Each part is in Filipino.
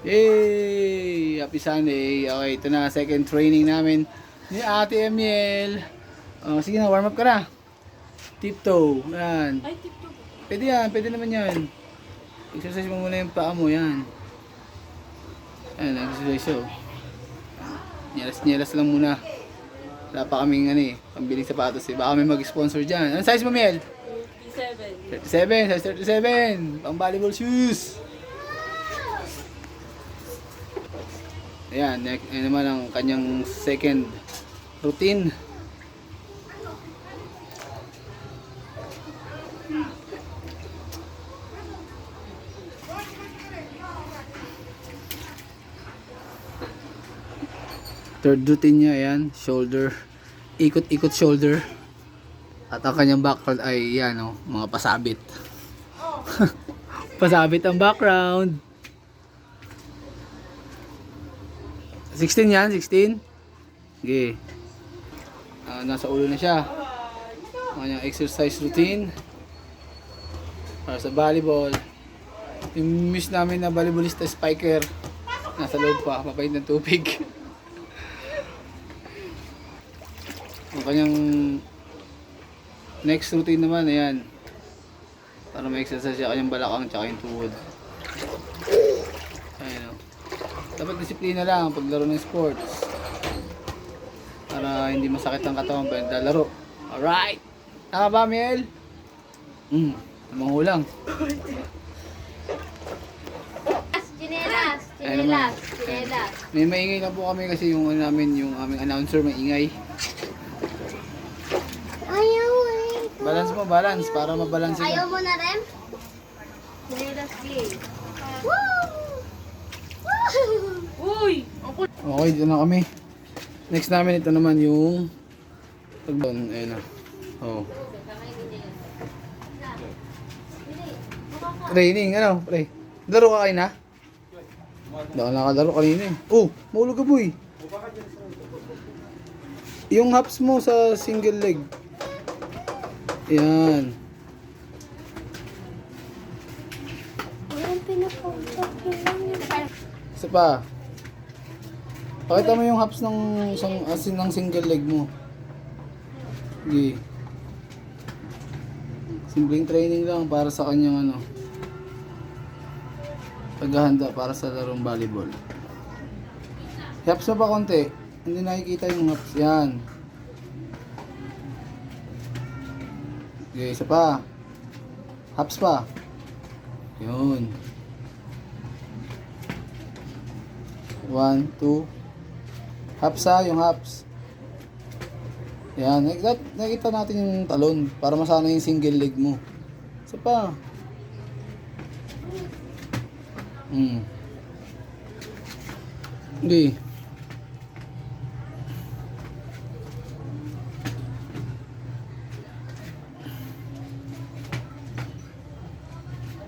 Yay! Happy Sunday. Okay, ito na second training namin ni Ate Emiel. Sige na, warm up ka na. Tiptoe. Yan. Ay, TikTok. Pwede yan, pwede naman yan. Exercise mo muna yung paa mo, yan. Yan, exercise oh. Nyelas-nyelas lang muna. Wala pa kaming pambiling sapatos eh. Baka may mag-sponsor dyan. Anong size mo, Miel? 37. 37, size 37. Pang volleyball shoes. Ayan, yan naman ang kanyang second routine. Third routine niya, ayan, shoulder. Ikot-ikot shoulder. At ang kanyang background ay yan, mga pasabit. Pasabit ang background. 16 yan, 16. Okay. Nasa ulo na siya. Ang kanyang exercise routine. Para sa volleyball. Yung miss namin na volleyballista spiker. Nasa loob pa, mapait ng tubig. Ang kanyang next routine naman, ayan. Para ma-exercise siya kanyang balakang tsaka yung tuhod. Ayan o. Dapat disiplina lang ang paglaro ng sports. Para hindi masakit ang katawan pag naglalaro. Alright! Tama ba, Miel? Tamang hulang. Chinelas, Ayan naman. chinelas. May maingay lang po kami kasi yung namin, yung aming announcer maingay. Ayaw Balance mo, balance. Para mabalanse Ayaw ka. mo na rin? Chinelas gay. Woo! Uy! Okay, dito na kami. Next namin, ito naman yung pagdoon. Ayan na. Oh. Training, pre? Laro ka kayo na? Hindi ka nakalaro kanina eh. Oh, mahulog ka boy. Yung hops mo sa single leg. Yan. Walang pinapautak yun. Isa pa. Pakita mo yung hops ng single leg mo. Sige. Simpleng training lang para sa kanyang paghahanda para sa larong volleyball. Hops mo pa konti. Hindi nakikita yung hops. Yan. Okay, isa pa. Hops pa. Yun. 1, 2. Hops yung hops. Yan. Nakikita natin yung talon para masana yung single leg mo. Isa pa. Okay.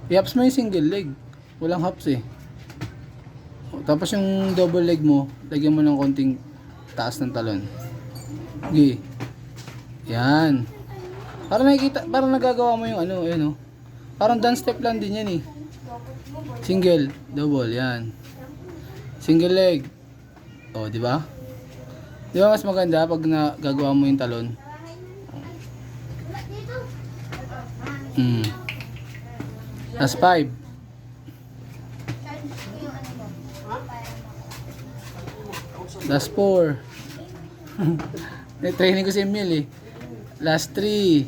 I-hops mo yung single leg. Walang hops eh. Tapos yung double leg mo, lagyan mo ng konting taas ng talon. Okay. Yan. Para nakikita, para nagagawa mo yung Parang dance step lang din yan eh. Single, double, yan. Single leg. Oh, di ba? Di ba mas maganda pag nagagawa mo yung talon? That's 5. Last 4. Training ko si Emil eh. Last 3.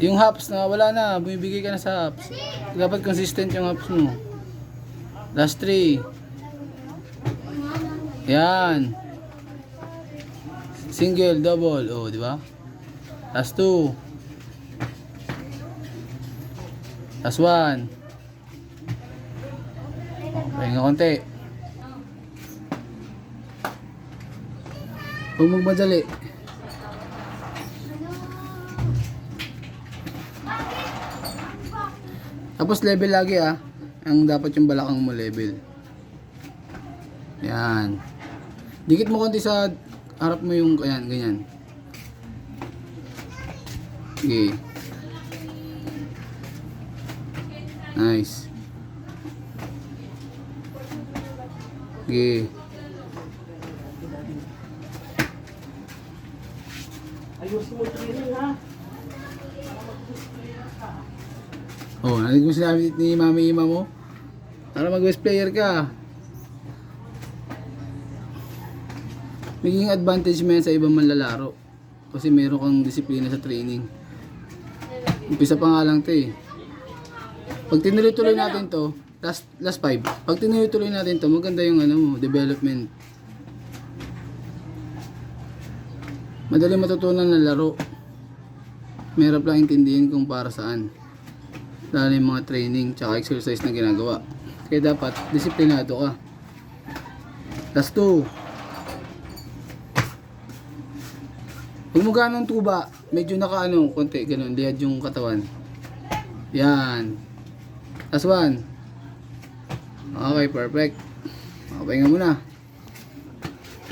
Yung hops na wala na, bumibigay ka na sa hops. Dapat consistent yung hops mo. Last 3. Yan. Single, double, oh, di ba? Last 2. Last 1. Pahinga konti. Huwag magmadali. Tapos level lagi ang dapat yung balakang mo level. Yan. Dikit mo konti sa harap mo yung ganyan. Okay. Nice. Sige. Ayusin mo training ha. Oh, narinig mo sinabi ni Mami Ima mo? Para mag-best player ka. Magiging advantage mo yan sa ibang manlalaro. Kasi meron kang disiplina sa training. Umpisa pa nga lang to eh. Pag tinuloy-tuloy natin to, last 5. Pag tinuloy-tuloy natin to, maganda yung ano mo, development. Madali matutunan ng laro. Mahirap lang intindihin kung para saan. Lalo yung mga training tsaka exercise na ginagawa. Kaya dapat disiplinado ka. Last 2. Huwag mo ganong tuba. Medyo nakaano, konti, ganun. Lihad yung katawan. Yan. Last 1. Okay, perfect. Pahinga mo na.